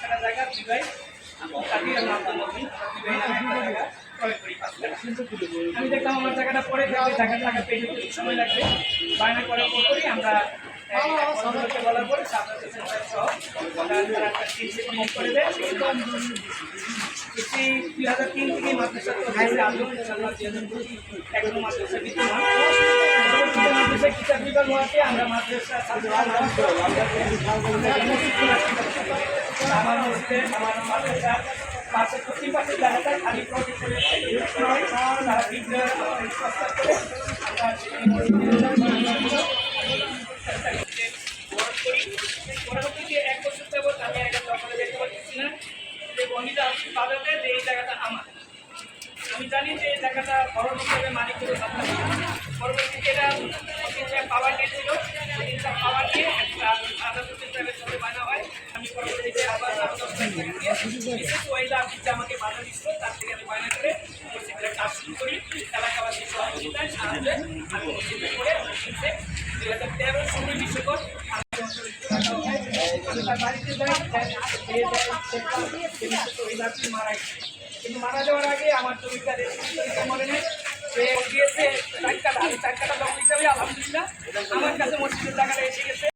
কাঠা জায়গা বিবাহ কাটিয়ে আমরা জায়গা ক্রয় করি। আমি দেখলাম আমার জায়গাটা পরে টাকা পেয়ে যেতে সময় লাগবে, বায়না করে করি আমরা বলার পরে করে দেয়। 2003 থেকে মাদ্রাসা এখনো মাদ্রাসা বিদ্যমান। মাদ্রাসা কিতাব বিভাগ হওয়াতে আমরা মাদ্রাসা আমার মসজিদে আমার মাদ্রাসা পাশে প্রতি পাশে জায়গাটা খালি প্রজেক্ট করে তারা বিদ্যা পরবর্তীতে 1 বছর যাবত আমি একটা দখলে যেতে পারতেছি না যে বনিটা বাজাতে যে এই জায়গাটা আমার। আমি জানি যে এই জায়গাটা বড় হিসাবে মালিক করে পরবর্তীতে এটা পাওয়ার নিয়েছিল, পাওয়ার নিয়ে একটা আধা হিসাবে চলে বানা হয়। আমি পরবর্তীতে আবার আমাকে বাধা দিচ্ছিল, তার থেকে আমি বায়না করে মসজিদে কাজ শুরু করি। এলাকাবাসী সহযোগিতায় সাহায্যে আমি মসজিদে করে 2013 16 বিশ্বকর বাড়িতে যাই কিন্তু মারা যাওয়ার আগে আমার জমিটা মনে নেই সে দিয়েছে 4 কাঠা, 4 কাঠা জমি হিসাবে আলহামদুলিল্লাহ আমার কাছে মসজিদের জায়গাটা এসে গেছে।